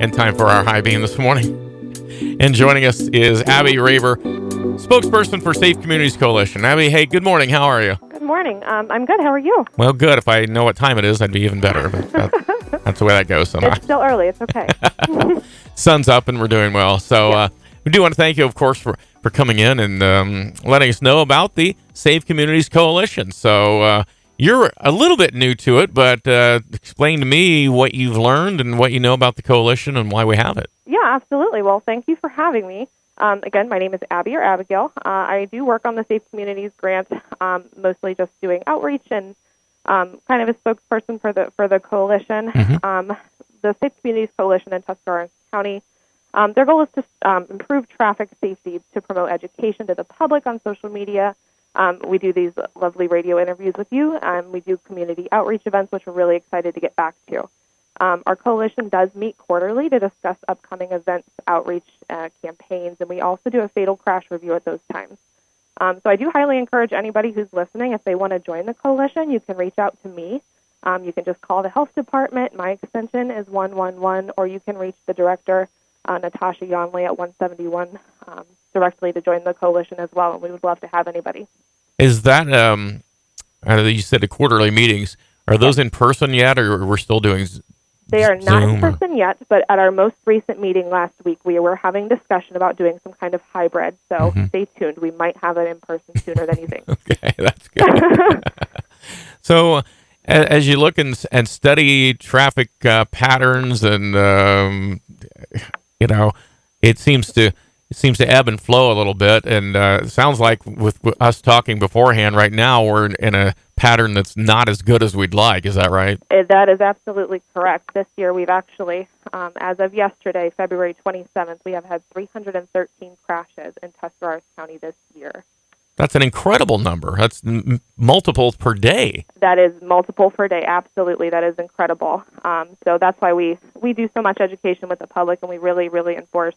and time for our high beam this morning. And joining us is Abby Raber, spokesperson for Safe Communities Coalition. Abby, hey, good morning. How are you? Good morning. I'm good. How are you? Well, good. If I know what time it is, I'd be even better. But that's the way that goes sometimes. It's still early. It's okay. Sun's up and we're doing well. So we do want to thank you, of course, for coming in and letting us know about the Safe Communities Coalition. So you're a little bit new to it, but explain to me what you've learned and what you know about the coalition and why we have it. Yeah, absolutely. Well, thank you for having me. Again, my name is Abby or Abigale. I do work on the Safe Communities grant, mostly just doing outreach and kind of a spokesperson for the coalition. Mm-hmm. The Safe Communities Coalition in Tuscarawas County, their goal is to improve traffic safety, to promote education to the public on social media. We do these lovely radio interviews with you, and we do community outreach events, which we're really excited to get back to. Our coalition does meet quarterly to discuss upcoming events, outreach campaigns, and we also do a fatal crash review at those times. So I do highly encourage anybody who's listening, if they want to join the coalition, you can reach out to me. You can just call the health department. My extension is 111, or you can reach the director, Natasha Yonley, at 171 directly to join the coalition as well, and we would love to have anybody. Is that, you said the quarterly meetings, are those in person yet, or we're still doing They are not Zoom in person yet, but at our most recent meeting last week, we were having discussion about doing some kind of hybrid, so stay tuned. We might have it in person sooner than you think. Okay, that's good. So as you look and study traffic patterns and, it seems to ebb and flow a little bit, and it sounds like with us talking beforehand right now, we're in a pattern that's not as good as we'd like. Is that right? That is absolutely correct. This year we've actually, as of yesterday, February 27th, we have had 313 crashes in Tuscarawas County this year. That's an incredible number. That's multiples per day. That is multiple per day. Absolutely. That is incredible. So that's why we do so much education with the public, and we really, really enforce,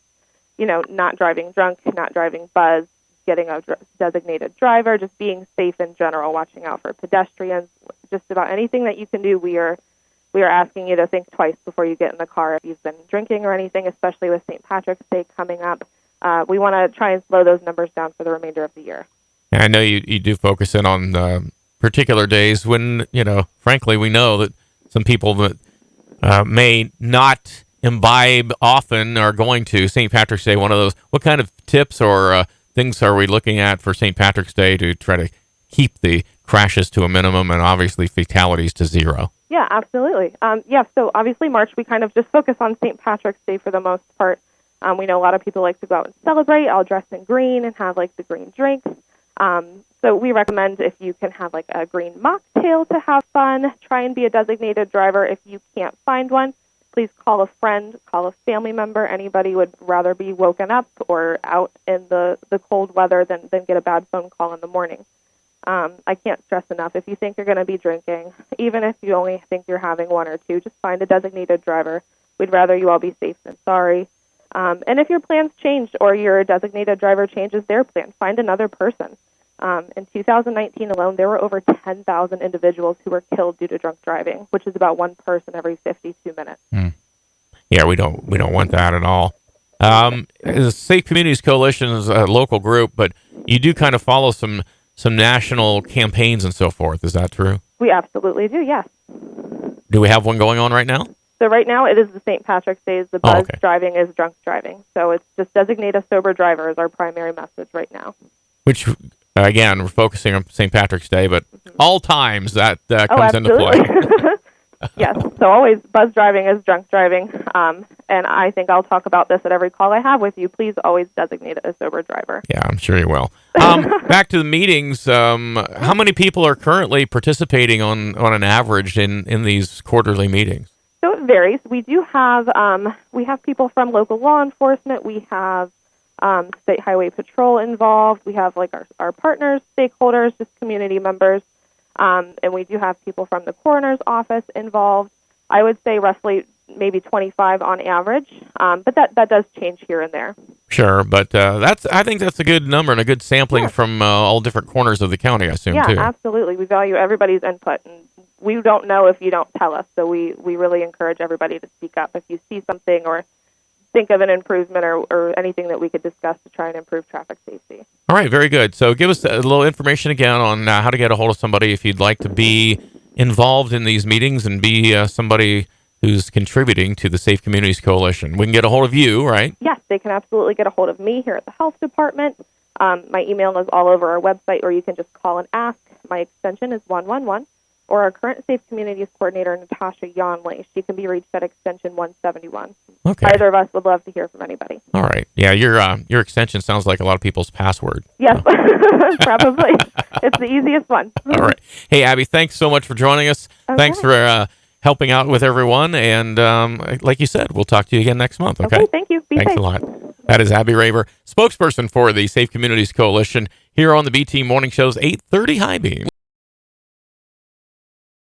not driving drunk, not driving buzzed, getting a designated driver, just being safe in general, watching out for pedestrians, just about anything that you can do. We are asking you to think twice before you get in the car if you've been drinking or anything, especially with St. Patrick's Day coming up. We want to try and slow those numbers down for the remainder of the year. I know you do focus in on particular days when, frankly, we know that some people that may not imbibe often are going to St. Patrick's Day, one of those. What kind of tips or things are we looking at for St. Patrick's Day to try to keep the crashes to a minimum and obviously fatalities to zero? Yeah, absolutely. So obviously March, we kind of just focus on St. Patrick's Day for the most part. We know a lot of people like to go out and celebrate, all dressed in green and have the green drinks. So we recommend if you can have a green mocktail to have fun, try and be a designated driver. If you can't find one, please call a friend, call a family member. Anybody would rather be woken up or out in the cold weather than get a bad phone call in the morning. I can't stress enough, if you think you're going to be drinking, even if you only think you're having one or two, just find a designated driver. We'd rather you all be safe than sorry. And if your plans change or your designated driver changes their plan, find another person. In 2019 alone, there were over 10,000 individuals who were killed due to drunk driving, which is about one person every 52 minutes. Yeah, we don't want that at all. The Safe Communities Coalition is a local group, but you do kind of follow some national campaigns and so forth. Is that true? We absolutely do, yes. Do we have one going on right now? So right now it is the St. Patrick's Day. The buzz driving is drunk driving. So it's just designate a sober driver is our primary message right now. Which, again, we're focusing on St. Patrick's Day, but all times that comes into play. Yes. So always buzz driving is drunk driving. And I think I'll talk about this at every call I have with you. Please always designate a sober driver. Yeah, I'm sure you will. Back to the meetings. How many people are currently participating on an average in these quarterly meetings? So it varies. We do have people from local law enforcement. We have State Highway Patrol involved. We have our partners, stakeholders, just community members. And we do have people from the coroner's office involved. I would say roughly maybe 25 on average, but that does change here and there. Sure, but I think that's a good number and a good sampling from all different corners of the county, I assume, too. Yeah, absolutely. We value everybody's input, and we don't know if you don't tell us. So we really encourage everybody to speak up if you see something or think of an improvement or anything that we could discuss to try and improve traffic safety. All right, very good. So give us a little information again on how to get a hold of somebody if you'd like to be involved in these meetings and be somebody who's contributing to the Safe Communities Coalition. We can get a hold of you, right? Yes, they can absolutely get a hold of me here at the health department. My email is all over our website, or you can just call and ask. My extension is 111. Or our current Safe Communities Coordinator, Natasha Yonley. She can be reached at extension 171. Okay. Either of us would love to hear from anybody. All right. Yeah, your extension sounds like a lot of people's password. Yes, probably. It's the easiest one. All right. Hey, Abby, thanks so much for joining us. Okay. Thanks for helping out with everyone. And like you said, we'll talk to you again next month, okay? Thank you. Be Thanks safe. a lot. That is Abby Raber, spokesperson for the Safe Communities Coalition here on the BT Morning Show's 830 High Beam.